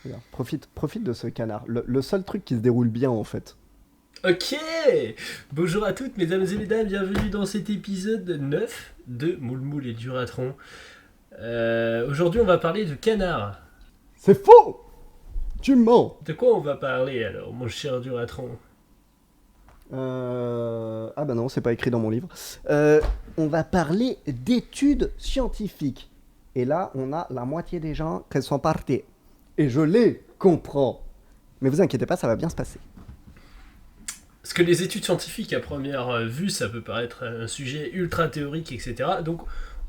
Regarde, profite de ce canard. Le seul truc qui se déroule bien, en fait. Ok. Bonjour à toutes mesdames et mesdames, bienvenue dans cet épisode 9 de Moule Moule et Duratron. Aujourd'hui on va parler de canard. C'est faux! Tu mens! De quoi on va parler alors mon cher Duratron? Ah bah non, c'est pas écrit dans mon livre. Euh, on va parler d'études scientifiques. Et là, on a la moitié des gens qui sont partis. Et je les comprends. Mais vous inquiétez pas, ça va bien se passer. Parce que les études scientifiques à première vue ça peut paraître un sujet ultra théorique etc. Donc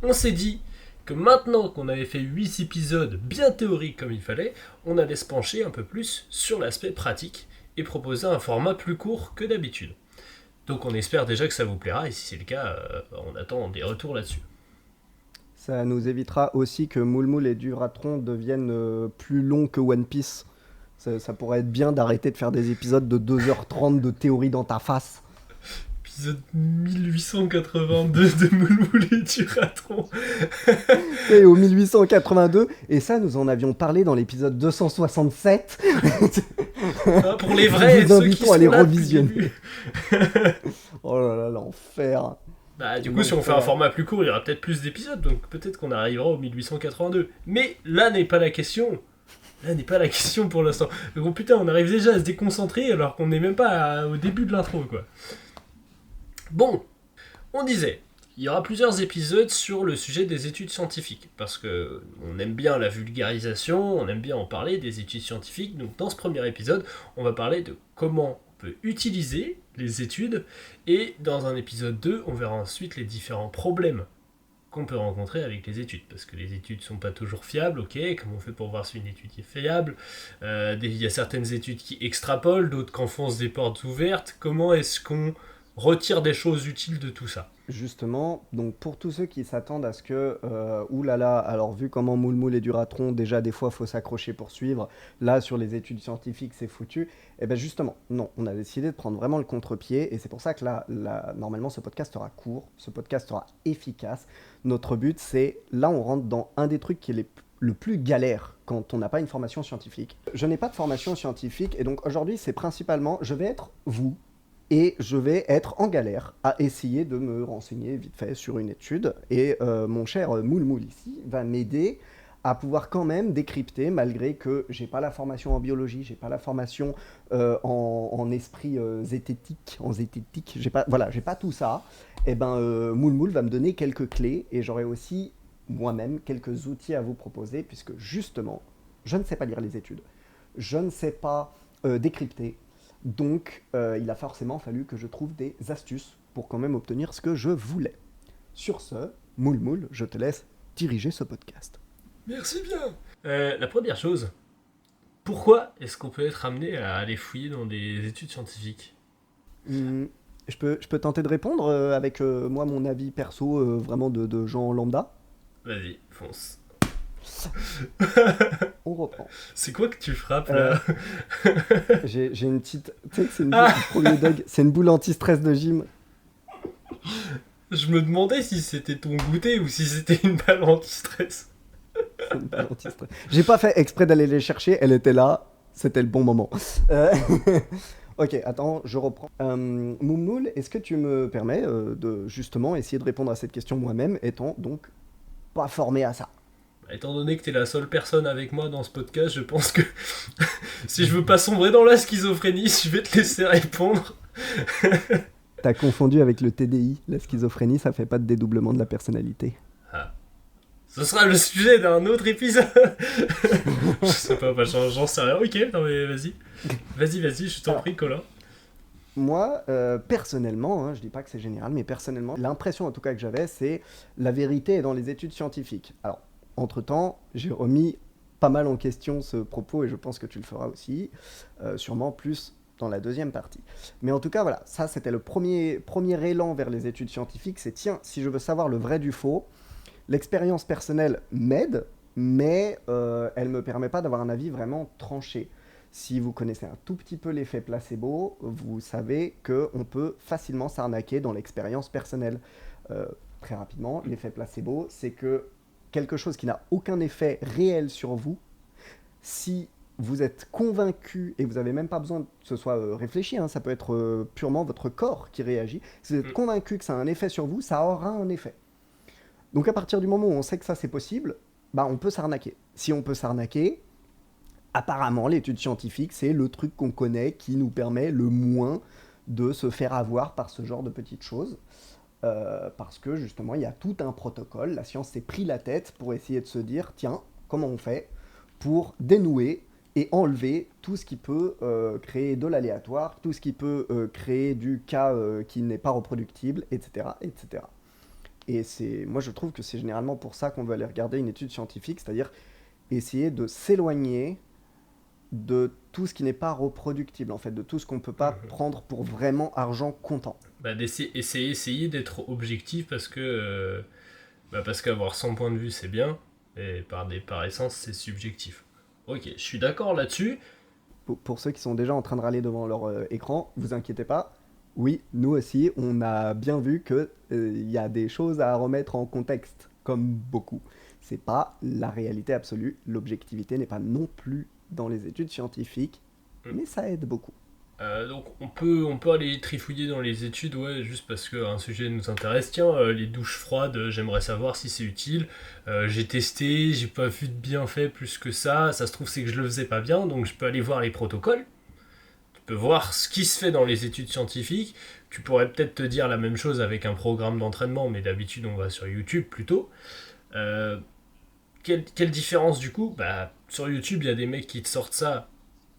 on s'est dit que maintenant qu'on avait fait 8 épisodes bien théoriques comme il fallait, on allait se pencher un peu plus sur l'aspect pratique et proposer un format plus court que d'habitude. Donc on espère déjà que ça vous plaira et si c'est le cas, on attend des retours là-dessus. Ça nous évitera aussi que Moule Moule et Duratron deviennent plus longs que One Piece. Ça pourrait être bien d'arrêter de faire des épisodes de 2h30 de théorie dans ta face. Épisode 1882 de Moulmoul et Duratron. Et au 1882, et ça nous en avions parlé dans l'épisode 267. Ah, pour les Nous vrais, vous ceux qui invitons à les sont là depuis le revisionner. début. Oh là là, l'enfer. Bah du coup si on fait un L'enfer. format plus court, il y aura peut-être plus d'épisodes, donc peut-être qu'on arrivera au 1882. Mais là n'est pas la question. Là n'est pas la question pour l'instant. Donc oh, putain, on arrive déjà à se déconcentrer alors qu'on n'est même pas au début de l'intro quoi. Bon, on disait, il y aura plusieurs épisodes sur le sujet des études scientifiques, parce que on aime bien la vulgarisation, on aime bien en parler des études scientifiques, donc dans ce premier épisode, on va parler de comment on peut utiliser les études, et dans un épisode 2, on verra ensuite les différents problèmes qu'on peut rencontrer avec les études, parce que les études sont pas toujours fiables, ok, comment on fait pour voir si une étude est fiable, il y a certaines études qui extrapolent, d'autres qui enfoncent des portes ouvertes, comment est-ce qu'on retire des choses utiles de tout ça. Justement, donc pour tous ceux qui s'attendent à ce que, oulala, alors vu comment Moule Moule et Duratron, déjà des fois faut s'accrocher pour suivre, là sur les études scientifiques c'est foutu, et bien justement, non, on a décidé de prendre vraiment le contre-pied, et c'est pour ça que là, normalement ce podcast sera court, ce podcast sera efficace. Notre but c'est, là on rentre dans un des trucs qui est le plus galère quand on n'a pas une formation scientifique. Je n'ai pas de formation scientifique, et donc aujourd'hui c'est principalement, je vais être vous, et je vais être en galère à essayer de me renseigner vite fait sur une étude. Et mon cher Moule Moule ici va m'aider à pouvoir quand même décrypter, malgré que j'ai pas la formation en biologie, j'ai pas la formation en esprit zététique, j'ai pas, voilà, j'ai pas tout ça. Et ben Moule Moule va me donner quelques clés et j'aurai aussi moi-même quelques outils à vous proposer, puisque justement, je ne sais pas lire les études, je ne sais pas décrypter, donc, il a forcément fallu que je trouve des astuces pour quand même obtenir ce que je voulais. Sur ce, Moule Moule, je te laisse diriger ce podcast. Merci bien. La première chose, pourquoi est-ce qu'on peut être amené à aller fouiller dans des études scientifiques? Hmm, je peux tenter de répondre avec moi mon avis perso, vraiment de gens lambda. Vas-y, fonce. On reprend. C'est quoi que tu frappes Euh, là? j'ai une petite, tu sais que c'est une boule, Ah, premier dog, c'est une boule anti-stress de gym. je me demandais si c'était ton goûter ou si c'était une balle anti-stress. C'est une boule anti-stress. J'ai pas fait exprès d'aller les chercher, elle était là, c'était le bon moment. Euh, Ok, attends, je reprends. Moumoul, est-ce que tu me permets de justement essayer de répondre à cette question moi-même, étant donc pas formé à ça? Bah, étant donné que t'es la seule personne avec moi dans ce podcast, je pense que si je veux pas sombrer dans la schizophrénie, je vais te laisser répondre. T'as confondu avec le TDI, la schizophrénie, ça fait pas de dédoublement de la personnalité. Ah, ce sera le sujet d'un autre épisode. Je sais pas, bah, j'en sais rien. Ok, non mais vas-y. Vas-y, je t'en Alors, prie, Colin. moi, personnellement, hein, je dis pas que c'est général, mais personnellement, l'impression en tout cas que j'avais, c'est la vérité est dans les études scientifiques. Alors, entre-temps, j'ai remis pas mal en question ce propos et je pense que tu le feras aussi, sûrement plus dans la deuxième partie. Mais en tout cas, voilà, ça c'était le premier élan vers les études scientifiques, c'est tiens, si je veux savoir le vrai du faux, l'expérience personnelle m'aide, mais elle ne me permet pas d'avoir un avis vraiment tranché. Si vous connaissez un tout petit peu l'effet placebo, vous savez qu'on peut facilement s'arnaquer dans l'expérience personnelle. Euh, Très rapidement, l'effet placebo, c'est que quelque chose qui n'a aucun effet réel sur vous, si vous êtes convaincu, et vous n'avez même pas besoin que ce soit réfléchi, hein, ça peut être purement votre corps qui réagit, si vous êtes convaincu que ça a un effet sur vous, ça aura un effet. Donc à partir du moment où on sait que ça c'est possible, bah on peut s'arnaquer. Si on peut s'arnaquer, apparemment l'étude scientifique c'est le truc qu'on connaît qui nous permet le moins de se faire avoir par ce genre de petites choses. Parce que justement il y a tout un protocole, la science s'est pris la tête pour essayer de se dire tiens, comment on fait pour dénouer et enlever tout ce qui peut créer de l'aléatoire, tout ce qui peut créer du cas qui n'est pas reproductible, etc., etc. Et moi je trouve que c'est généralement pour ça qu'on veut aller regarder une étude scientifique, c'est-à-dire essayer de s'éloigner de tout ce qui n'est pas reproductible, en fait, de tout ce qu'on ne peut pas prendre pour vraiment argent comptant. Bah, essayer d'être objectif parce qu'avoir 100 points de vue c'est bien, et par essence c'est subjectif. Ok, je suis d'accord là-dessus. Pour ceux qui sont déjà en train de râler devant leur écran, vous inquiétez pas, oui, nous aussi, on a bien vu que y a des choses à remettre en contexte, comme beaucoup. C'est pas la réalité absolue, l'objectivité n'est pas non plus dans les études scientifiques, mais ça aide beaucoup. Donc on peut aller trifouiller dans les études, ouais, juste parce qu'un sujet nous intéresse. Tiens, les douches froides, j'aimerais savoir si c'est utile. J'ai testé, j'ai pas vu de bienfait plus que ça se trouve c'est que je le faisais pas bien, donc je peux aller voir les protocoles. Tu peux voir ce qui se fait dans les études scientifiques. Tu pourrais peut-être te dire la même chose avec un programme d'entraînement, mais d'habitude on va sur YouTube plutôt. Quelle différence du coup ? Bah, sur YouTube, il y a des mecs qui te sortent ça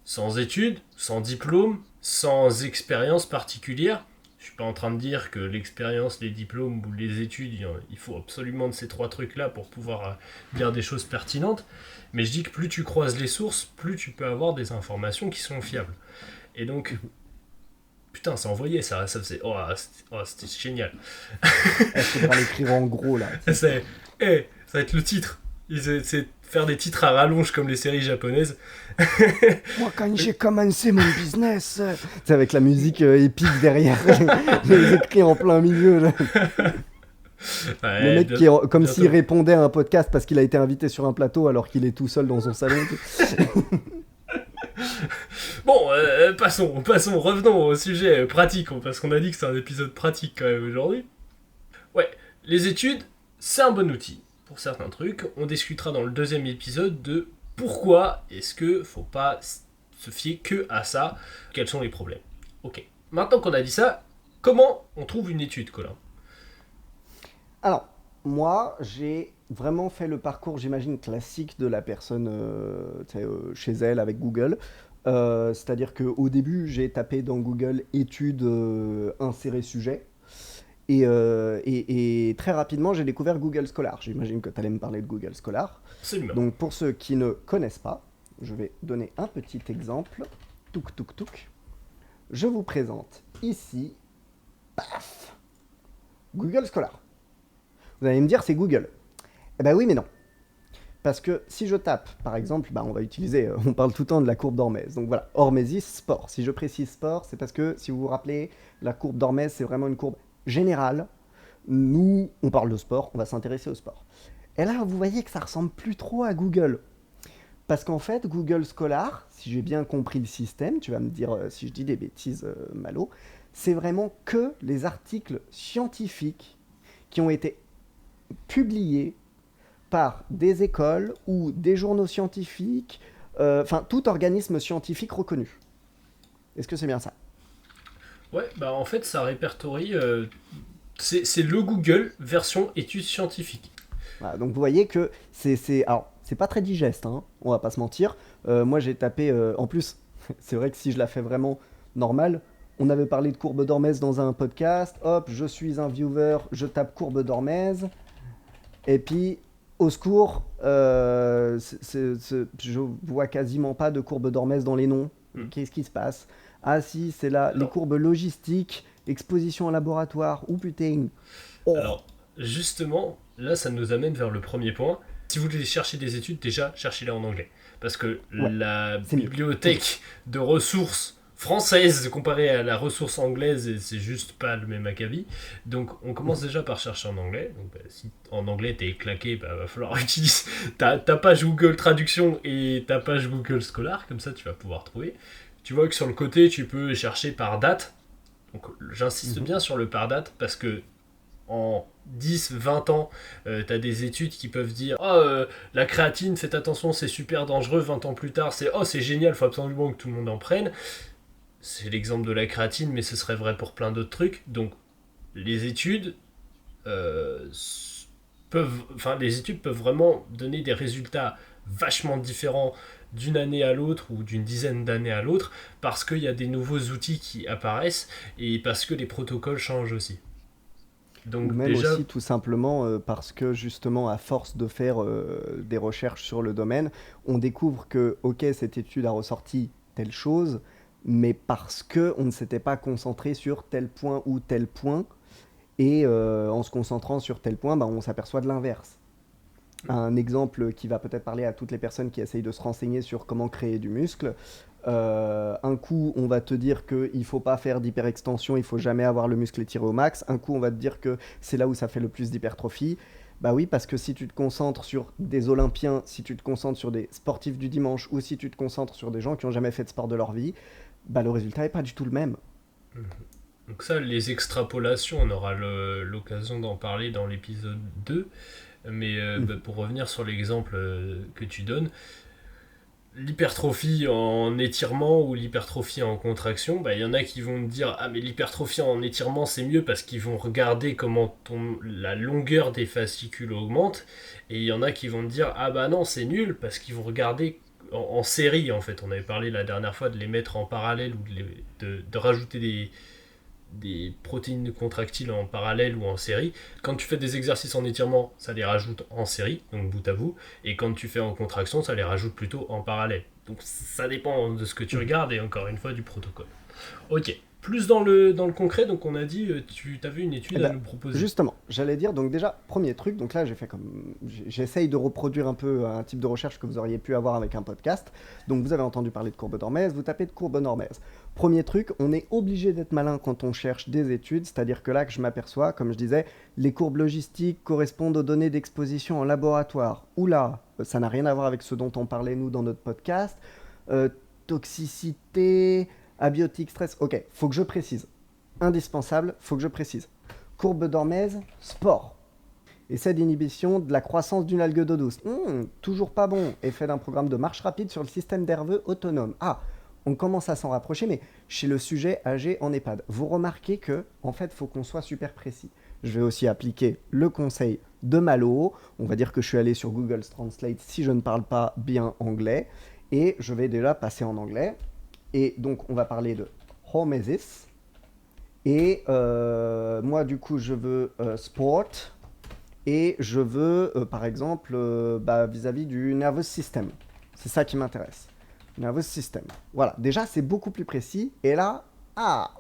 sans études, sans diplôme, sans expérience particulière. Je suis pas en train de dire que l'expérience, les diplômes ou les études, il faut absolument de ces trois trucs-là pour pouvoir dire des choses pertinentes. Mais je dis que plus tu croises les sources, plus tu peux avoir des informations qui sont fiables. Et donc, putain, ça envoyait ça faisait... c'était génial. Il faudra l'écrire en gros, là. Ça va être le titre. C'est faire des titres à rallonge comme les séries japonaises. Moi, quand j'ai commencé mon business, c'est avec la musique épique derrière, les écrits en plein milieu. Là. Ouais, le mec qui est comme s'il répondait à un podcast parce qu'il a été invité sur un plateau alors qu'il est tout seul dans son salon. Bon, passons, revenons au sujet pratique, parce qu'on a dit que c'est un épisode pratique quand même aujourd'hui. Ouais, les études, c'est un bon outil pour certains trucs. On discutera dans le deuxième épisode de pourquoi est-ce que faut pas se fier que à ça, quels sont les problèmes. Ok, maintenant qu'on a dit ça, comment on trouve une étude, Colin ? Alors, moi, j'ai vraiment fait le parcours, j'imagine, classique de la personne chez elle avec Google. C'est-à-dire qu'au début, j'ai tapé dans Google études insérer sujet. Et très rapidement, j'ai découvert Google Scholar. J'imagine que tu allais me parler de Google Scholar. Absolument. Donc, pour ceux qui ne connaissent pas, je vais donner un petit exemple. Touk, touk, touk. Je vous présente ici, paf, Google Scholar. Vous allez me dire, c'est Google. Eh ben oui, mais non. Parce que si je tape, par exemple, on va utiliser, on parle tout le temps de la courbe d'Hormèse. Donc voilà, Hormésis, sport. Si je précise sport, c'est parce que, si vous vous rappelez, la courbe d'Hormèse, c'est vraiment une courbe générale. Nous, on parle de sport, on va s'intéresser au sport. Et là, vous voyez que ça ressemble plus trop à Google. Parce qu'en fait, Google Scholar, si j'ai bien compris le système, tu vas me dire si je dis des bêtises, Malo, c'est vraiment que les articles scientifiques qui ont été publiés par des écoles ou des journaux scientifiques, tout organisme scientifique reconnu. Est-ce que c'est bien ça ? Ouais, en fait, ça répertorie... c'est le Google version études scientifiques. Voilà, donc vous voyez que alors, c'est pas très digeste, hein, on va pas se mentir. Moi, j'ai tapé... en plus, c'est vrai que si je la fais vraiment normale, on avait parlé de courbe d'Hormèse dans un podcast. Hop, je suis un viewer, je tape courbe d'Hormèse. Et puis... Au secours, je vois quasiment pas de courbe d'Hormèse dans les noms. Qu'est-ce qui se passe ? Ah si, c'est là, les courbes logistiques, exposition en laboratoire, ou putain. Oh. Alors, justement, là, ça nous amène vers le premier point. Si vous voulez chercher des études, déjà, cherchez-les en anglais. Parce que la bibliothèque de ressources française comparée à la ressource anglaise, et c'est juste pas le même acabit. Donc on commence déjà par chercher en anglais. Donc si en anglais t'es claqué, va falloir utiliser ta page Google Traduction et ta page Google Scholar, comme ça tu vas pouvoir trouver. Tu vois que sur le côté tu peux chercher par date. Donc j'insiste bien sur le par date parce que en 10, 20 ans, tu as des études qui peuvent dire la créatine, faites attention, c'est super dangereux. 20 ans plus tard, c'est génial, faut absolument que tout le monde en prenne. C'est l'exemple de la créatine, mais ce serait vrai pour plein d'autres trucs. Donc, les études, les études peuvent vraiment donner des résultats vachement différents d'une année à l'autre ou d'une dizaine d'années à l'autre parce qu'il y a des nouveaux outils qui apparaissent et parce que les protocoles changent aussi. Ou Donc même déjà, aussi tout simplement parce que justement à force de faire des recherches sur le domaine, on découvre que ok cette étude a ressorti telle chose, mais parce que on ne s'était pas concentré sur tel point ou tel point, et en se concentrant sur tel point, bah, on s'aperçoit de l'inverse. Un exemple qui va peut-être parler à toutes les personnes qui essayent de se renseigner sur comment créer du muscle. Un coup, on va te dire qu'il ne faut pas faire d'hyperextension, il ne faut jamais avoir le muscle étiré au max. Un coup, on va te dire que c'est là où ça fait le plus d'hypertrophie. Bah oui, parce que si tu te concentres sur des Olympiens, si tu te concentres sur des sportifs du dimanche, ou si tu te concentres sur des gens qui n'ont jamais fait de sport de leur vie, bah le résultat n'est pas du tout le même. donc ça, les extrapolations, on aura l'occasion d'en parler dans l'épisode 2. Mais pour revenir sur l'exemple que tu donnes, l'hypertrophie en étirement ou l'hypertrophie en contraction, il y en a qui vont dire ah mais l'hypertrophie en étirement c'est mieux parce qu'ils vont regarder comment la longueur des fascicules augmente, et il y en a qui vont dire ah bah non c'est nul parce qu'ils vont regarder en série. En fait on avait parlé la dernière fois de les mettre en parallèle ou de rajouter des protéines contractiles en parallèle ou en série. Quand tu fais des exercices en étirement, ça les rajoute en série, donc bout à bout, et quand tu fais en contraction, ça les rajoute plutôt en parallèle. Donc ça dépend de ce que tu regardes et encore une fois du protocole. Ok, plus dans le concret, donc on a dit, tu avais une Eh étude à ben, nous proposer. justement, j'allais dire, donc déjà, premier truc, donc là, j'essaye de reproduire un peu un type de recherche que vous auriez pu avoir avec un podcast. Donc vous avez entendu parler de courbe d'Hormèse, vous tapez de courbe d'Hormèse. Premier truc, on est obligé d'être malin quand on cherche des études, c'est-à-dire que là que je m'aperçois, comme je disais, les courbes logistiques correspondent aux données d'exposition en laboratoire. Oula, ça n'a rien à voir avec ce dont on parlait nous dans notre podcast. Euh, Toxicité, abiotique, stress. Ok, faut que je précise. Indispensable, faut que je précise. Courbe d'Hormèse, sport. Essai d'inhibition de la croissance d'une algue d'eau douce. Toujours pas bon. Effet d'un programme de marche rapide sur le système nerveux autonome. Ah, on commence à s'en rapprocher, mais chez le sujet âgé en EHPAD. Vous remarquez que, en fait, il faut qu'on soit super précis. Je vais aussi appliquer le conseil de Malo. On va dire que je suis allé sur Google Translate si je ne parle pas bien anglais. Et je vais déjà passer en anglais. Et donc, on va parler de hormesis. Et moi, du coup, je veux sport. Et je veux, par exemple, vis-à-vis du nervous system. C'est ça qui m'intéresse. Nervous system. Voilà, déjà, c'est beaucoup plus précis. Et là,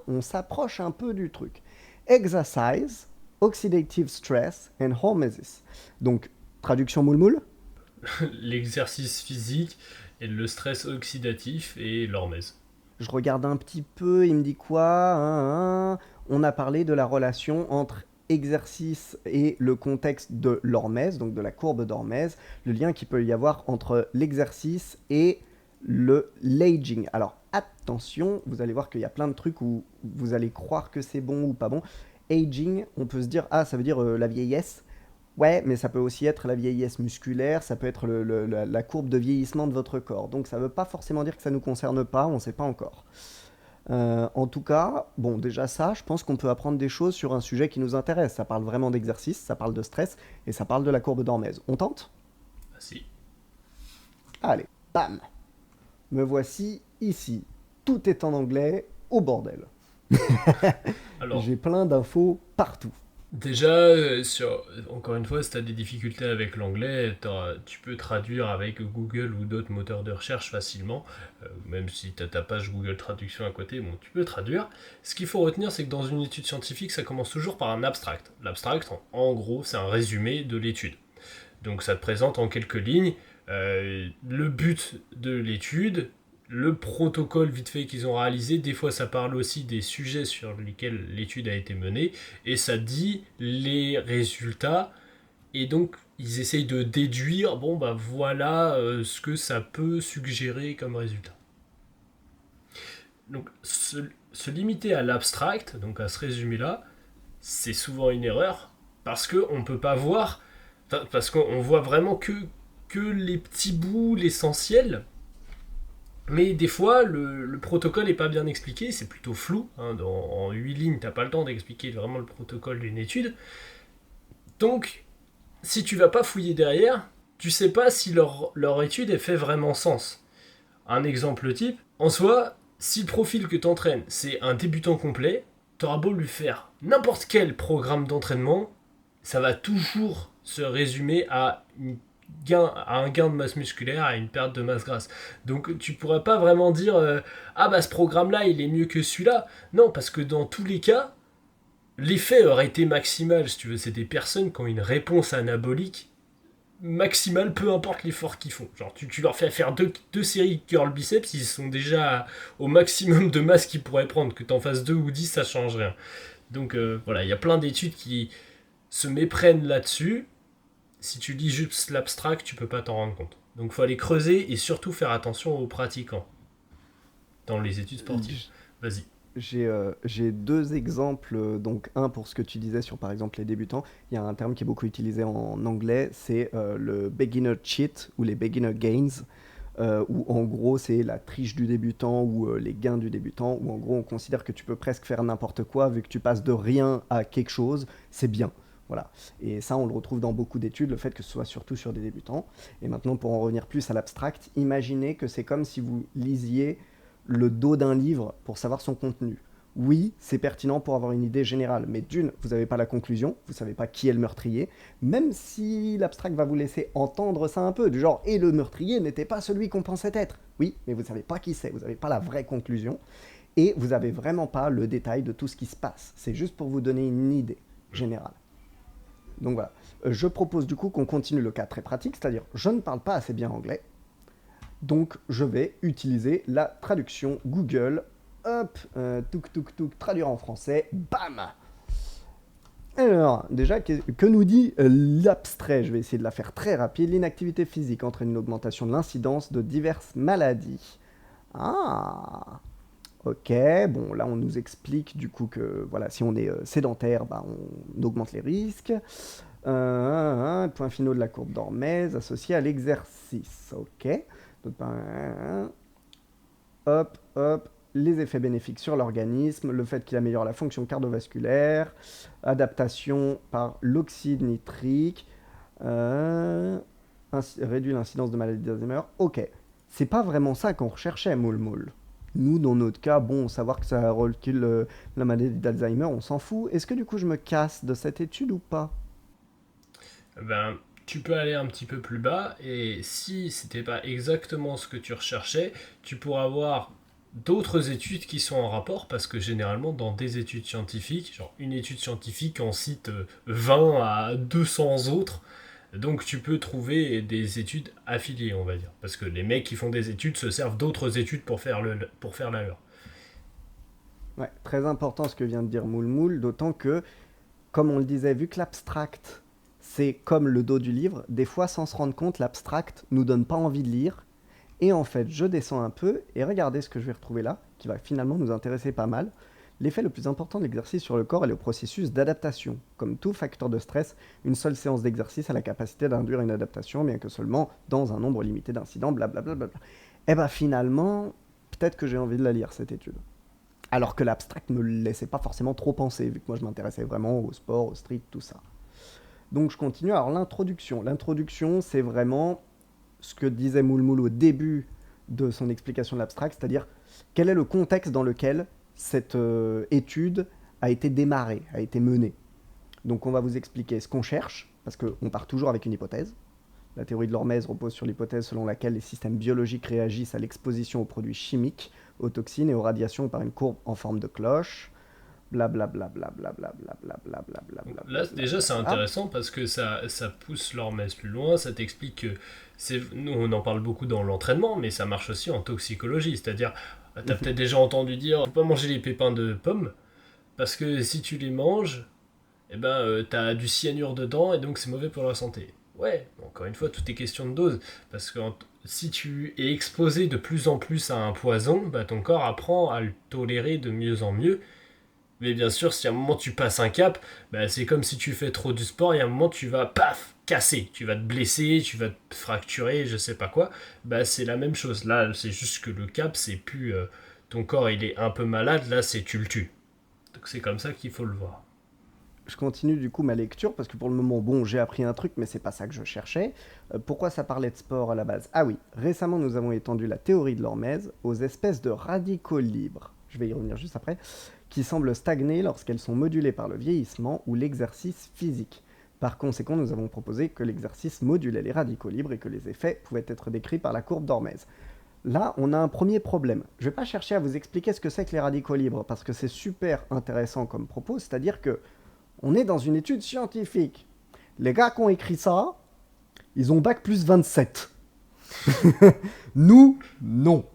on s'approche un peu du truc. Exercise, oxidative stress and hormesis. Donc, traduction moule-moule. L'exercice physique et le stress oxydatif et l'hormèse. Je regarde un petit peu, il me dit quoi, On a parlé de la relation entre exercice et le contexte de l'hormèse, donc de la courbe d'hormèse, le lien qu'il peut y avoir entre l'exercice et l'aging. Alors attention, vous allez voir qu'il y a plein de trucs où vous allez croire que c'est bon ou pas bon. Aging, on peut se dire, ça veut dire la vieillesse. Ouais, mais ça peut aussi être la vieillesse musculaire, ça peut être la courbe de vieillissement de votre corps. Donc ça ne veut pas forcément dire que ça ne nous concerne pas, on ne sait pas encore. En tout cas, bon, déjà ça, je pense qu'on peut apprendre des choses sur un sujet qui nous intéresse. Ça parle vraiment d'exercice, ça parle de stress, et ça parle de la courbe d'Hormèse. On tente? Ah si. Allez, bam! Me voici ici. Tout est en anglais, au bordel. Alors, J'ai plein d'infos partout. déjà, encore une fois, si tu as des difficultés avec l'anglais, tu peux traduire avec Google ou d'autres moteurs de recherche facilement, même si tu as ta page Google Traduction à côté, bon, tu peux traduire. Ce qu'il faut retenir, c'est que dans une étude scientifique, ça commence toujours par un abstract. L'abstract, en gros, c'est un résumé de l'étude. Donc ça te présente en quelques lignes le but de l'étude, le protocole vite fait qu'ils ont réalisé. Des fois, ça parle aussi des sujets sur lesquels l'étude a été menée, et ça dit les résultats, et donc ils essayent de déduire, bon bah voilà ce que ça peut suggérer comme résultat. Donc se limiter à l'abstract, donc à ce résumé-là, c'est souvent une erreur, parce qu'on ne peut pas voir, parce qu'on voit vraiment que les petits bouts, l'essentiel. Mais des fois, le protocole n'est pas bien expliqué, c'est plutôt flou. Hein, en 8 lignes, tu n'as pas le temps d'expliquer vraiment le protocole d'une étude. Donc, si tu vas pas fouiller derrière, tu sais pas si leur étude est fait vraiment sens. Un exemple type, en soi, si le profil que tu entraînes, c'est un débutant complet, tu auras beau lui faire n'importe quel programme d'entraînement, ça va toujours se résumer à un gain de masse musculaire, à une perte de masse grasse. Donc tu pourrais pas vraiment dire ah bah ce programme là il est mieux que celui-là. Non, parce que dans tous les cas, l'effet aurait été maximal, si tu veux. C'est des personnes qui ont une réponse anabolique maximale, peu importe l'effort qu'ils font. Genre tu leur fais faire deux séries curl biceps, ils sont déjà au maximum de masse qu'ils pourraient prendre. Que t'en fasses 2 ou 10, ça change rien. Donc voilà, il y a plein d'études qui se méprennent là-dessus. Si tu lis juste l'abstract, tu peux pas t'en rendre compte. Donc il faut aller creuser et surtout faire attention aux pratiquants dans les études sportives. Vas-y. J'ai deux exemples, donc un pour ce que tu disais sur par exemple les débutants. Il y a un terme qui est beaucoup utilisé en anglais, c'est le beginner cheat ou les beginner gains, où en gros c'est la triche du débutant ou les gains du débutant, où en gros on considère que tu peux presque faire n'importe quoi, vu que tu passes de rien à quelque chose, c'est bien. Voilà. Et ça, on le retrouve dans beaucoup d'études, le fait que ce soit surtout sur des débutants. Et maintenant, pour en revenir plus à l'abstract, imaginez que c'est comme si vous lisiez le dos d'un livre pour savoir son contenu. Oui, c'est pertinent pour avoir une idée générale, mais d'une, vous n'avez pas la conclusion, vous ne savez pas qui est le meurtrier, même si l'abstract va vous laisser entendre ça un peu, du genre, et le meurtrier n'était pas celui qu'on pensait être. Oui, mais vous ne savez pas qui c'est, vous n'avez pas la vraie conclusion, et vous n'avez vraiment pas le détail de tout ce qui se passe. C'est juste pour vous donner une idée générale. Donc voilà. Je propose du coup qu'on continue le cas très pratique, c'est-à-dire je ne parle pas assez bien anglais, donc je vais utiliser la traduction Google. Hop, touk, traduire en français, bam. Alors, déjà, que nous dit l'abstrait? Je vais essayer de la faire très rapide. L'inactivité physique entraîne une augmentation de l'incidence de diverses maladies. Ah, ok, bon, là on nous explique du coup que voilà, si on est sédentaire, bah, on augmente les risques. Point finaux de la courbe d'Hormèse associé à l'exercice. Ok. Donc, hop, les effets bénéfiques sur l'organisme, le fait qu'il améliore la fonction cardiovasculaire, adaptation par l'oxyde nitrique, réduit l'incidence de maladie d'Alzheimer. Ok, c'est pas vraiment ça qu'on recherchait, moule. Nous, dans notre cas, bon, savoir que ça recule la maladie d'Alzheimer, on s'en fout. Est-ce que du coup je me casse de cette étude ou pas? Ben, tu peux aller un petit peu plus bas, et si c'était pas exactement ce que tu recherchais, tu pourras avoir d'autres études qui sont en rapport, parce que généralement dans des études scientifiques, genre une étude scientifique en cite 20 à 200 autres, donc tu peux trouver des études affiliées, on va dire, parce que les mecs qui font des études se servent d'autres études pour faire la leur. Ouais, très important ce que vient de dire Moule, d'autant que, comme on le disait, vu que l'abstract, c'est comme le dos du livre, des fois, sans se rendre compte, l'abstract nous donne pas envie de lire. Et en fait, je descends un peu, et regardez ce que je vais retrouver là, qui va finalement nous intéresser pas mal. L'effet le plus important de l'exercice sur le corps est le processus d'adaptation. Comme tout facteur de stress, une seule séance d'exercice a la capacité d'induire une adaptation, bien que seulement dans un nombre limité d'incidents, blablabla. Et bah finalement, peut-être que j'ai envie de la lire, cette étude. Alors que l'abstract ne me laissait pas forcément trop penser, vu que moi je m'intéressais vraiment au sport, au street, tout ça. Donc je continue. Alors l'introduction. L'introduction, c'est vraiment ce que disait Moule au début de son explication de l'abstract, c'est-à-dire quel est le contexte dans lequel cette étude a été démarrée, a été menée. Donc on va vous expliquer ce qu'on cherche, parce qu'on part toujours avec une hypothèse. La théorie de l'Hormèse repose sur l'hypothèse selon laquelle les systèmes biologiques réagissent à l'exposition aux produits chimiques, aux toxines et aux radiations par une courbe en forme de cloche. blablabla, blablabla, blablabla, blablabla, Là, déjà, c'est blablabla. intéressant parce que ça pousse l'hormèse plus loin, ça t'explique que nous, on en parle beaucoup dans l'entraînement, mais ça marche aussi en toxicologie. C'est-à-dire, t'as peut-être déjà entendu dire, faut pas manger les pépins de pommes parce que si tu les manges, eh ben, t'as du cyanure dedans et donc c'est mauvais pour la santé. Ouais, encore une fois, tout est question de dose. Parce que si tu es exposé de plus en plus à un poison, bah, ton corps apprend à le tolérer de mieux en mieux. Mais bien sûr, si à un moment tu passes un cap, bah, c'est comme si tu fais trop du sport et à un moment tu vas, paf, casser. Tu vas te blesser, tu vas te fracturer, je sais pas quoi. Bah, c'est la même chose. Là, c'est juste que le cap, c'est plus ton corps il est un peu malade, là, c'est tu le tues. Donc c'est comme ça qu'il faut le voir. Je continue du coup ma lecture parce que pour le moment, bon, j'ai appris un truc, mais c'est pas ça que je cherchais. Pourquoi ça parlait de sport à la base? Ah oui, récemment nous avons étendu la théorie de l'hormèse aux espèces de radicaux libres. Je vais y revenir juste après, qui semblent stagner lorsqu'elles sont modulées par le vieillissement ou l'exercice physique. Par conséquent, nous avons proposé que l'exercice modulait les radicaux libres et que les effets pouvaient être décrits par la courbe d'Hormèse. Là, on a un premier problème. Je ne vais pas chercher à vous expliquer ce que c'est que les radicaux libres, parce que c'est super intéressant comme propos, c'est-à-dire que on est dans une étude scientifique. Les gars qui ont écrit ça, ils ont bac plus 27. Nous, non.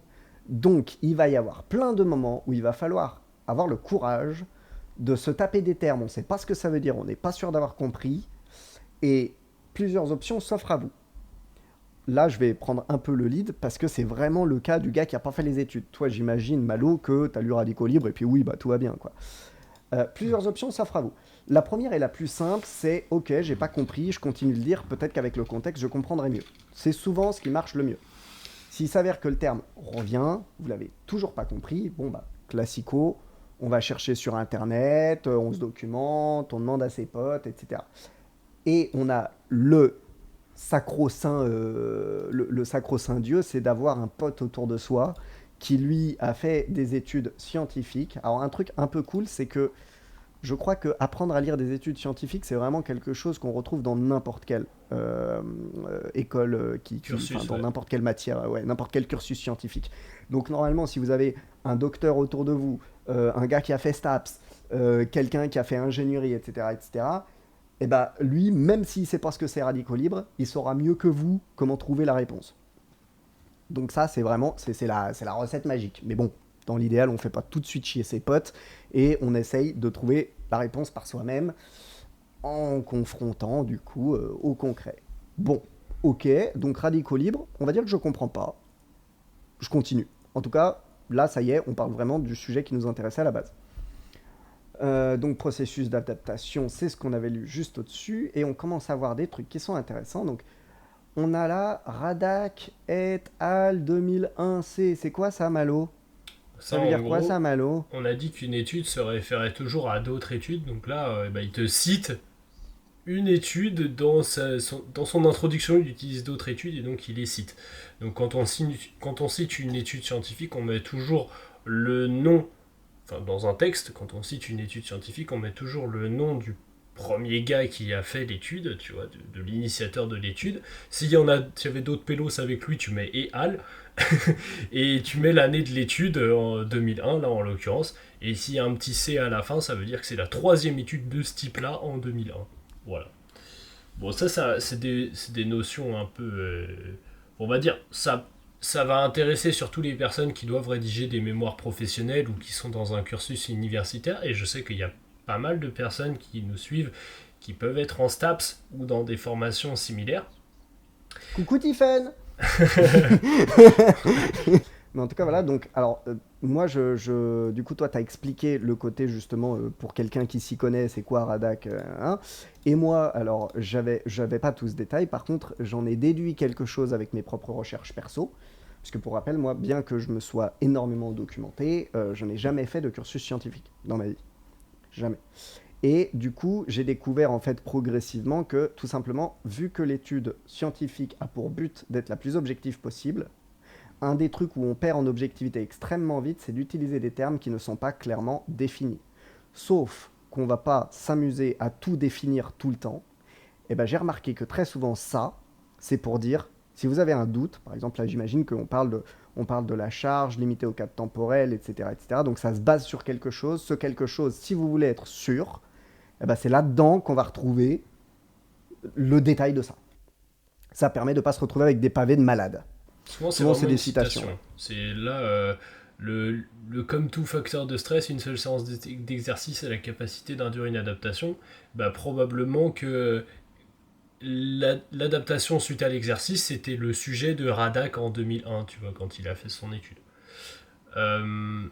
Donc, il va y avoir plein de moments où il va falloir avoir le courage de se taper des termes. On ne sait pas ce que ça veut dire, on n'est pas sûr d'avoir compris. Et plusieurs options s'offrent à vous. Là, je vais prendre un peu le lead parce que c'est vraiment le cas du gars qui n'a pas fait les études. Toi, j'imagine, Malo, que tu as lu Radicaux Libre et puis oui, bah tout va bien, quoi. Plusieurs options s'offrent à vous. La première et la plus simple, c'est ok, j'ai pas compris, je continue de lire, peut-être qu'avec le contexte, je comprendrai mieux. C'est souvent ce qui marche le mieux. S'il s'avère que le terme revient, vous l'avez toujours pas compris, bon bah, classico, on va chercher sur internet, on se documente, on demande à ses potes, etc. Et on a le sacro-saint Dieu, c'est d'avoir un pote autour de soi qui lui a fait des études scientifiques. Alors un truc un peu cool, c'est que je crois que apprendre à lire des études scientifiques, c'est vraiment quelque chose qu'on retrouve dans n'importe quelle école, enfin, Cursus, dans ouais. n'importe quelle matière, ouais, n'importe quel cursus scientifique. Donc normalement, si vous avez un docteur autour de vous, un gars qui a fait STAPS, quelqu'un qui a fait ingénierie, etc., etc., et bah lui, même s'il ne sait pas ce que c'est radicaux libre, il saura mieux que vous comment trouver la réponse. Donc ça, c'est vraiment, c'est la recette magique. Mais bon, dans l'idéal, on ne fait pas tout de suite chier ses potes et on essaye de trouver la réponse par soi-même en confrontant du coup au concret. Bon, ok, donc radicaux libres, on va dire que je comprends pas. Je continue. En tout cas, là, ça y est, on parle vraiment du sujet qui nous intéressait à la base. Donc processus d'adaptation, c'est ce qu'on avait lu juste au-dessus, et on commence à voir des trucs qui sont intéressants. Donc on a là Radak et al. 2001C. C'est quoi ça, Malo? Ça, Ça veut en dire quoi gros, ça, Malo? on a dit qu'une étude se référait toujours à d'autres études. Donc là, bah, il te cite une étude dans son introduction, il utilise d'autres études et donc il les cite. Donc quand on cite une étude scientifique, on met toujours le nom, enfin dans un texte, quand on cite une étude scientifique, on met toujours le nom du premier gars qui a fait l'étude, tu vois, de l'initiateur de l'étude. S'il y avait d'autres pélos avec lui, tu mets et al. Et tu mets l'année de l'étude en 2001, là en l'occurrence. Et s'il y a un petit C à la fin, ça veut dire que c'est la troisième étude de ce type-là en 2001. Voilà. Bon, c'est des notions un peu. On va dire, ça va intéresser surtout les personnes qui doivent rédiger des mémoires professionnelles ou qui sont dans un cursus universitaire. Et je sais qu'il y a pas mal de personnes qui nous suivent qui peuvent être en STAPS ou dans des formations similaires. Coucou Tiffen. Mais en tout cas, voilà, donc, alors, moi, du coup, toi, tu as expliqué le côté, justement, pour quelqu'un qui s'y connaît, c'est quoi Radak, hein. Et moi, alors, j'avais pas tout ce détail, par contre, j'en ai déduit quelque chose avec mes propres recherches perso, puisque pour rappel, moi, bien que je me sois énormément documenté, je n'ai jamais fait de cursus scientifique dans ma vie. Jamais. Et du coup, j'ai découvert en fait progressivement que, tout simplement, vu que l'étude scientifique a pour but d'être la plus objective possible, un des trucs où on perd en objectivité extrêmement vite, c'est d'utiliser des termes qui ne sont pas clairement définis. Sauf qu'on ne va pas s'amuser à tout définir tout le temps. Et ben j'ai remarqué que très souvent ça, c'est pour dire, si vous avez un doute, par exemple là j'imagine qu'on parle de, on parle de la charge limitée au cadre temporel, etc., etc. Donc ça se base sur quelque chose. Ce quelque chose, si vous voulez être sûr, eh ben, c'est là-dedans qu'on va retrouver le détail de ça. Ça permet de ne pas se retrouver avec des pavés de malades. Souvent, c'est Souvent, vraiment c'est des une citations. citation. C'est là, comme tout facteur de stress, une seule séance d'exercice a la capacité d'induire une adaptation. Bah, probablement que l'adaptation suite à l'exercice, c'était le sujet de Radak en 2001, tu vois, quand il a fait son étude. Euh,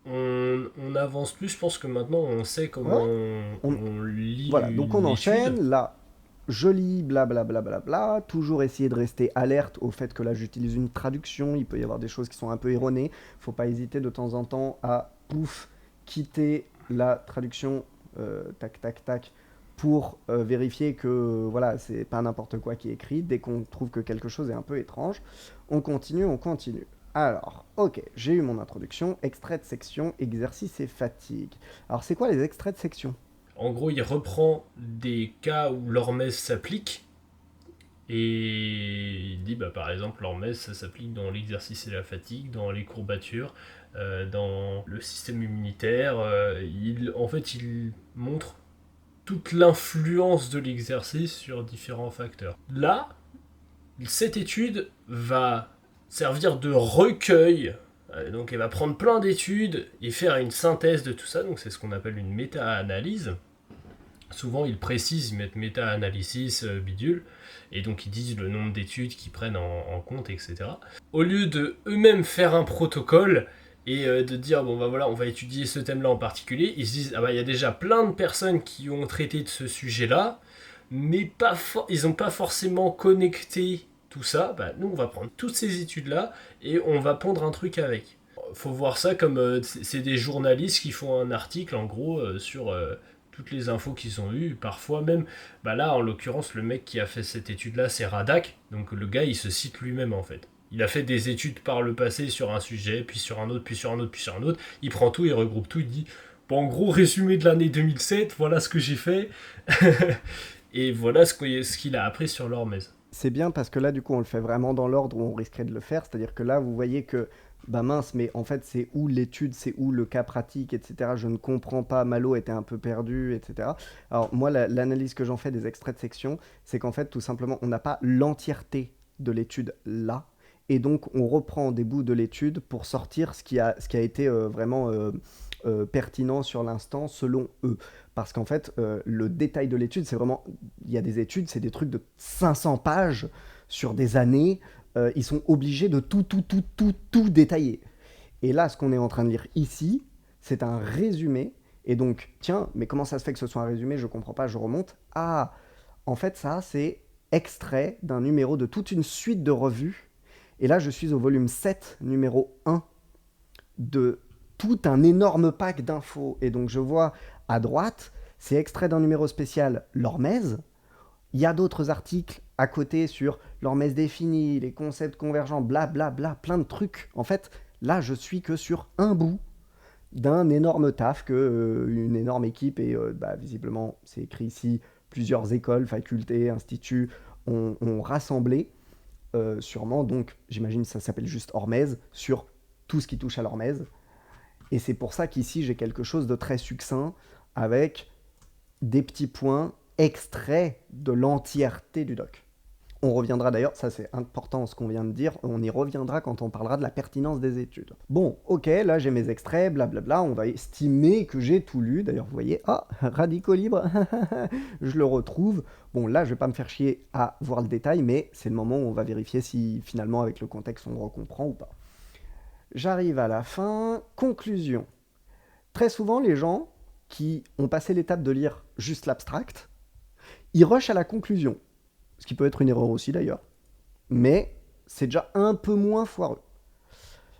on avance plus, je pense que maintenant on sait comment Ouais. On, on lit Voilà, donc on une étude. enchaîne. Là, je lis blablabla, bla, bla, bla, bla. Toujours essayer de rester alerte au fait que là j'utilise une traduction. Il peut y avoir des choses qui sont un peu erronées. Faut pas hésiter de temps en temps à pouf, quitter la traduction, tac, tac, tac, pour vérifier que voilà, c'est pas n'importe quoi qui est écrit. Dès qu'on trouve que quelque chose est un peu étrange, on continue, on continue. Alors, ok, j'ai eu mon introduction, extrait de section, exercice et fatigue. Alors, c'est quoi les extraits de section? En gros, il reprend des cas où l'hormèse s'applique et il dit, bah, par exemple, l'hormèse, ça s'applique dans l'exercice et la fatigue, dans les courbatures, dans le système immunitaire. En fait, il montre toute l'influence de l'exercice sur différents facteurs. Là, cette étude va servir de recueil. Donc elle va prendre plein d'études et faire une synthèse de tout ça. Donc c'est ce qu'on appelle une méta-analyse. Souvent ils précisent, ils mettent méta-analysis, bidule. Et donc ils disent le nombre d'études qu'ils prennent en compte, etc. Au lieu de eux-mêmes faire un protocole et de dire bon bah voilà on va étudier ce thème-là en particulier, ils se disent ah bah il y a déjà plein de personnes qui ont traité de ce sujet-là, mais ils n'ont pas forcément connecté tout ça. Bah, nous on va prendre toutes ces études-là et on va pondre un truc avec. Faut voir ça comme c'est des journalistes qui font un article en gros sur toutes les infos qu'ils ont eues. Parfois même, bah là en l'occurrence le mec qui a fait cette étude-là c'est Radak, donc le gars il se cite lui-même en fait. Il a fait des études par le passé sur un sujet, puis sur un autre, puis sur un autre, puis sur un autre. Il prend tout, il regroupe tout, il dit bon, en gros, résumé de l'année 2007, voilà ce que j'ai fait. Et voilà ce qu'il a appris sur l'hormèse. C'est bien parce que là, du coup, on le fait vraiment dans l'ordre où on risquerait de le faire. C'est-à-dire que là, vous voyez que, bah mince, mais en fait, c'est où l'étude, c'est où le cas pratique, etc. Je ne comprends pas, Malo était un peu perdu, etc. Alors, moi, l'analyse que j'en fais des extraits de section, c'est qu'en fait, tout simplement, on n'a pas l'entièreté de l'étude là. Et donc, on reprend des bouts de l'étude pour sortir ce qui a été vraiment pertinent sur l'instant selon eux. Parce qu'en fait, le détail de l'étude, c'est vraiment... Il y a des études, c'est des trucs de 500 pages sur des années. Ils sont obligés de tout détailler. Et là, ce qu'on est en train de lire ici, c'est un résumé. Et donc, tiens, mais comment ça se fait que ce soit un résumé? Je comprends pas, je remonte. Ah, en fait, ça, c'est extrait d'un numéro de toute une suite de revues. Et là, je suis au volume 7, numéro 1 de tout un énorme pack d'infos. Et donc je vois à droite, c'est extrait d'un numéro spécial l'hormèse. Il y a d'autres articles à côté sur l'hormèse définie, les concepts convergents, blablabla, bla, bla, plein de trucs. En fait, là, je suis que sur un bout d'un énorme taf que une énorme équipe et bah, visiblement, c'est écrit ici, plusieurs écoles, facultés, instituts ont rassemblé. Sûrement, donc j'imagine que ça s'appelle juste Hormèse, sur tout ce qui touche à l'Hormèse. Et c'est pour ça qu'ici, j'ai quelque chose de très succinct avec des petits points extraits de l'entièreté du doc. On reviendra d'ailleurs, ça c'est important ce qu'on vient de dire, on y reviendra quand on parlera de la pertinence des études. Bon, ok, là j'ai mes extraits, blablabla, on va estimer que j'ai tout lu. D'ailleurs, vous voyez, ah, radicaux libres, je le retrouve. Bon, là je vais pas me faire chier à voir le détail, mais c'est le moment où on va vérifier si finalement avec le contexte on recomprend ou pas. J'arrive à la fin, conclusion. Très souvent, les gens qui ont passé l'étape de lire juste l'abstract, ils rushent à la conclusion. Ce qui peut être une erreur aussi d'ailleurs. Mais c'est déjà un peu moins foireux.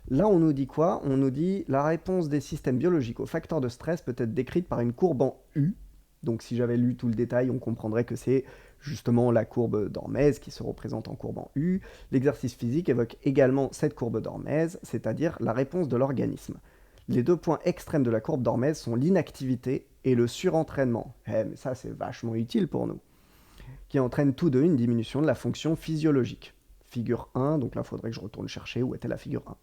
Là, on nous dit quoi? On nous dit la réponse des systèmes biologiques aux facteurs de stress peut être décrite par une courbe en U. Donc si j'avais lu tout le détail, on comprendrait que c'est justement la courbe d'Hormèse qui se représente en courbe en U. L'exercice physique évoque également cette courbe d'Hormèse, c'est-à-dire la réponse de l'organisme. Les deux points extrêmes de la courbe d'Hormèse sont l'inactivité et le surentraînement. Mais ça, c'est vachement utile pour nous. Qui entraîne tous deux une diminution de la fonction physiologique. figure 1, donc là, il faudrait que je retourne chercher où était la figure 1.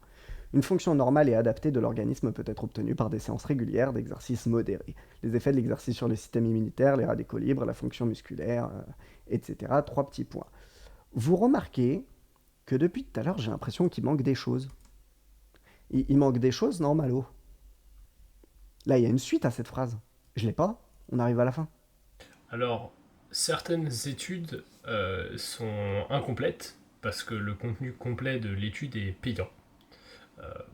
Une fonction normale et adaptée de l'organisme peut être obtenue par des séances régulières d'exercices modérés. Les effets de l'exercice sur le système immunitaire, les radicaux libres, la fonction musculaire, etc. Trois petits points. Vous remarquez que depuis tout à l'heure, j'ai l'impression qu'il manque des choses. Il manque des choses, non, Malo? Là, il y a une suite à cette phrase. Je l'ai pas. On arrive à la fin. Alors, certaines études sont incomplètes parce que le contenu complet de l'étude est payant.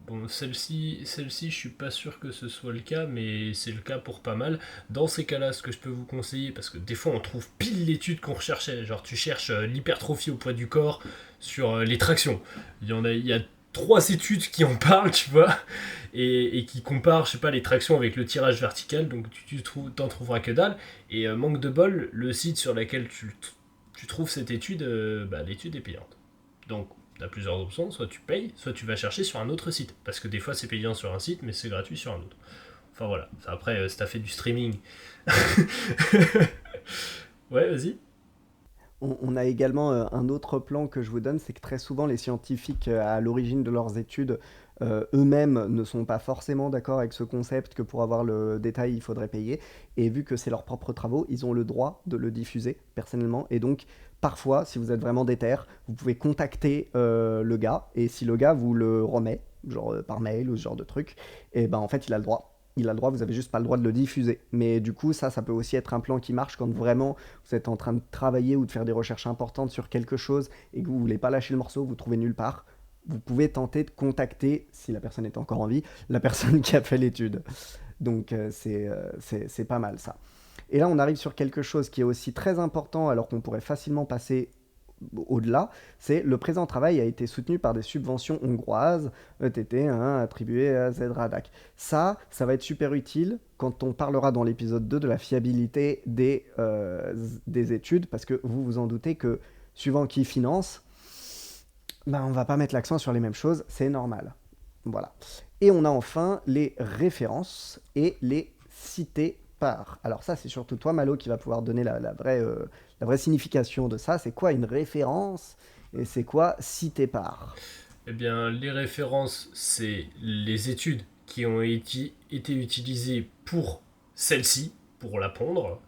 Bon, celle-ci, je suis pas sûr que ce soit le cas, mais c'est le cas pour pas mal. Dans ces cas-là, ce que je peux vous conseiller, parce que des fois on trouve pile l'étude qu'on recherchait, genre tu cherches l'hypertrophie au poids du corps sur les tractions. Il y a trois études qui en parlent, tu vois, et qui comparent, je sais pas, les tractions avec le tirage vertical, donc t'en trouveras que dalle. Et manque de bol, le site sur lequel tu trouves cette étude, l'étude est payante. Donc tu as plusieurs options, soit tu payes, soit tu vas chercher sur un autre site. Parce que des fois c'est payant sur un site, mais c'est gratuit sur un autre. Enfin voilà, après si t'as fait du streaming. Ouais, vas-y. On a également un autre plan que je vous donne, c'est que très souvent les scientifiques à l'origine de leurs études eux-mêmes ne sont pas forcément d'accord avec ce concept que pour avoir le détail il faudrait payer. Et vu que c'est leurs propres travaux, ils ont le droit de le diffuser personnellement. Et donc parfois, si vous êtes vraiment déter, vous pouvez contacter le gars. Et si le gars vous le remet, genre par mail ou ce genre de truc, et ben en fait il a le droit. Il a le droit, vous avez juste pas le droit de le diffuser. Mais du coup, ça peut aussi être un plan qui marche quand vraiment vous êtes en train de travailler ou de faire des recherches importantes sur quelque chose et que vous voulez pas lâcher le morceau, vous trouvez nulle part. Vous pouvez tenter de contacter, si la personne est encore en vie, la personne qui a fait l'étude. Donc c'est pas mal ça. Et là, on arrive sur quelque chose qui est aussi très important, alors qu'on pourrait facilement passer au-delà, c'est le présent travail a été soutenu par des subventions hongroises, ETT, hein, attribuées à ZRADAC. Ça va être super utile quand on parlera dans l'épisode 2 de la fiabilité des études, parce que vous vous en doutez que suivant qui finance, ben, on va pas mettre l'accent sur les mêmes choses, c'est normal. Voilà. Et on a enfin les références et les cités par. Alors ça, c'est surtout toi, Malo, qui va pouvoir donner la vraie signification de ça. C'est quoi une référence et c'est quoi cité par? Eh bien, les références, c'est les études qui ont été utilisées pour celle-ci, pour la pondre,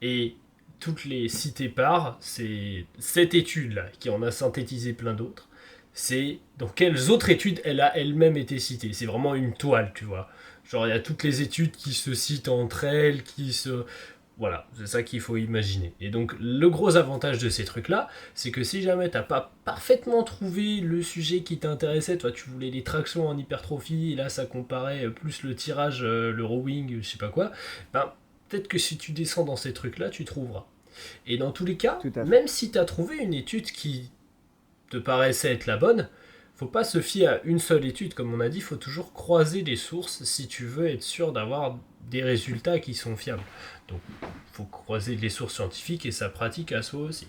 et toutes les citées par, c'est cette étude-là qui en a synthétisé plein d'autres. C'est dans quelles autres études elle a elle-même été citée. C'est vraiment une toile, tu vois. Genre, il y a toutes les études qui se citent entre elles, qui se... Voilà, c'est ça qu'il faut imaginer. Et donc, le gros avantage de ces trucs-là, c'est que si jamais t'as pas parfaitement trouvé le sujet qui t'intéressait, toi tu voulais les tractions en hypertrophie, et là ça comparait plus le tirage, le rowing, je sais pas quoi, ben peut-être que si tu descends dans ces trucs-là, tu trouveras. Et dans tous les cas, Tout à fait. même si t'as trouvé une étude qui te paraissait être la bonne, faut pas se fier à une seule étude, comme on a dit, faut toujours croiser les sources si tu veux être sûr d'avoir des résultats qui sont fiables. Donc, faut croiser les sources scientifiques et sa pratique à soi aussi.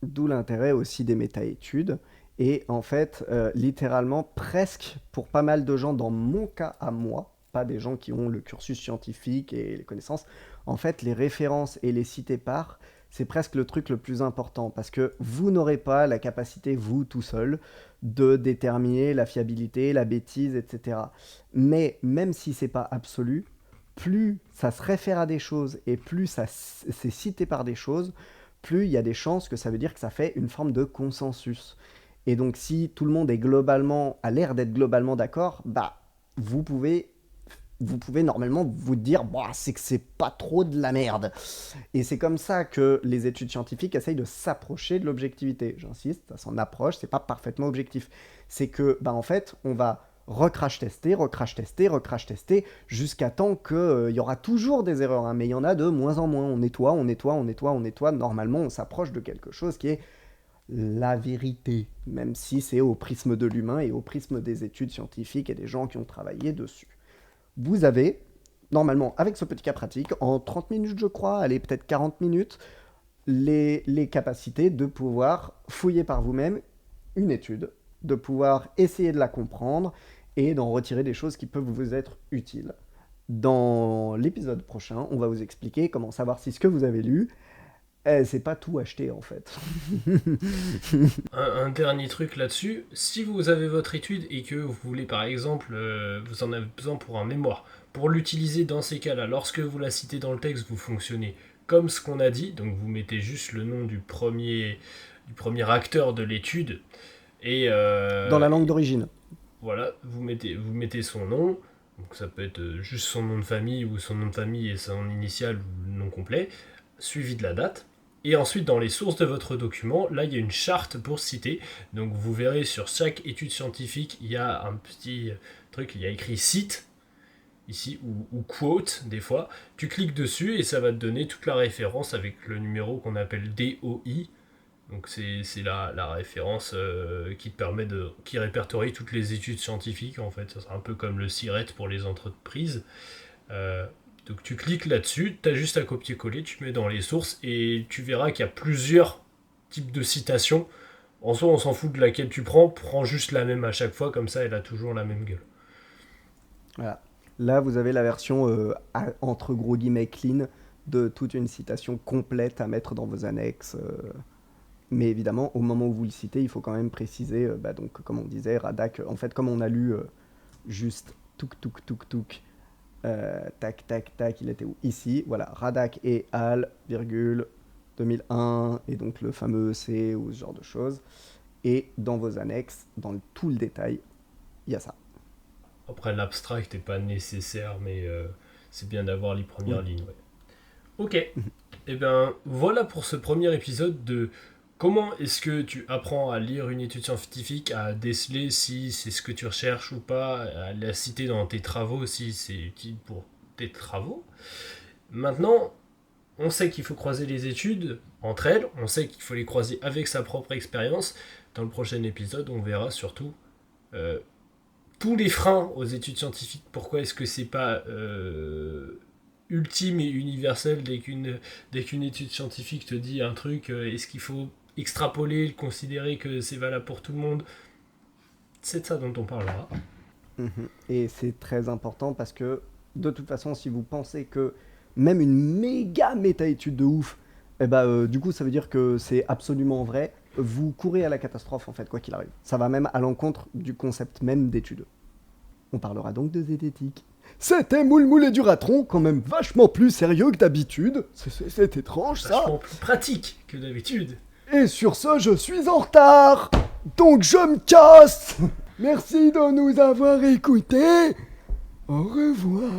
D'où l'intérêt aussi des méta-études. Et en fait, littéralement, presque pour pas mal de gens, dans mon cas à moi, pas des gens qui ont le cursus scientifique et les connaissances, en fait, les références et les cités par, c'est presque le truc le plus important parce que vous n'aurez pas la capacité, vous tout seul, de déterminer la fiabilité, la bêtise, etc. Mais même si c'est pas absolu, plus ça se réfère à des choses et plus c'est cité par des choses, plus il y a des chances que ça veut dire que ça fait une forme de consensus. Et donc si tout le monde est globalement, a l'air d'être globalement d'accord, bah vous pouvez vous pouvez normalement vous dire bah, c'est que c'est pas trop de la merde. Et c'est comme ça que les études scientifiques essayent de s'approcher de l'objectivité. J'insiste, ça s'en approche, c'est pas parfaitement objectif. C'est que, bah, en fait, on va recrash tester, recrash tester, recrash tester, jusqu'à temps qu'il y aura toujours des erreurs, hein, mais il y en a de moins en moins. On nettoie, on nettoie, on nettoie, on nettoie. Normalement, on s'approche de quelque chose qui est la vérité, même si c'est au prisme de l'humain et au prisme des études scientifiques et des gens qui ont travaillé dessus. Vous avez, normalement, avec ce petit cas pratique, en 30 minutes, je crois, allez, peut-être 40 minutes, les capacités de pouvoir fouiller par vous-même une étude, de pouvoir essayer de la comprendre et d'en retirer des choses qui peuvent vous être utiles. Dans l'épisode prochain, on va vous expliquer comment savoir si ce que vous avez lu c'est pas tout acheté en fait. Un dernier truc là-dessus, si vous avez votre étude et que vous voulez par exemple, vous en avez besoin pour un mémoire, pour l'utiliser dans ces cas-là, lorsque vous la citez dans le texte, vous fonctionnez comme ce qu'on a dit, donc vous mettez juste le nom du premier acteur de l'étude, et Dans la langue d'origine. voilà, vous mettez son nom, donc ça peut être juste son nom de famille ou son nom de famille et son initial ou le nom complet, suivi de la date. Et ensuite, dans les sources de votre document, là, il y a une charte pour citer. Donc, vous verrez sur chaque étude scientifique, il y a un petit truc, il y a écrit cite, ici, ou quote, des fois. Tu cliques dessus et ça va te donner toute la référence avec le numéro qu'on appelle DOI. Donc, c'est la référence qui te permet qui répertorie toutes les études scientifiques, en fait. C'est un peu comme le SIRET pour les entreprises. Euh, donc tu cliques là-dessus, tu as juste à copier-coller, tu mets dans les sources et tu verras qu'il y a plusieurs types de citations. En soi, on s'en fout de laquelle tu prends juste la même à chaque fois, comme ça elle a toujours la même gueule. Voilà. Là, vous avez la version entre gros guillemets clean de toute une citation complète à mettre dans vos annexes. Mais évidemment, au moment où vous le citez, il faut quand même préciser, donc, comme on disait, Radak, en fait, comme on a lu juste touk touk touk touk, tac tac tac, il était où? Ici, voilà, Radak et Al, virgule, 2001, et donc le fameux C ou ce genre de choses. Et dans vos annexes, tout le détail, il y a ça. Après, l'abstract n'est pas nécessaire, mais c'est bien d'avoir les premières Oui. lignes. Ouais. Ok, et bien voilà pour ce premier épisode de comment est-ce que tu apprends à lire une étude scientifique, à déceler si c'est ce que tu recherches ou pas, à la citer dans tes travaux si c'est utile pour tes travaux. Maintenant, on sait qu'il faut croiser les études entre elles, on sait qu'il faut les croiser avec sa propre expérience. Dans le prochain épisode, on verra surtout euh, tous les freins aux études scientifiques. Pourquoi est-ce que c'est pas ultime et universel dès qu'une étude scientifique te dit un truc, est-ce qu'il faut extrapoler, considérer que c'est valable pour tout le monde? C'est de ça dont on parlera. Mhm. Et c'est très important parce que, de toute façon, si vous pensez que même une méga méta-étude de ouf, du coup, ça veut dire que c'est absolument vrai, vous courez à la catastrophe, en fait, quoi qu'il arrive. Ça va même à l'encontre du concept même d'étude. On parlera donc de zététique. C'était Moule et Duratron, quand même vachement plus sérieux que d'habitude. C'est étrange, ça. Vachement plus pratique que d'habitude. Et sur ce, je suis en retard. Donc je me casse. Merci de nous avoir écoutés. Au revoir.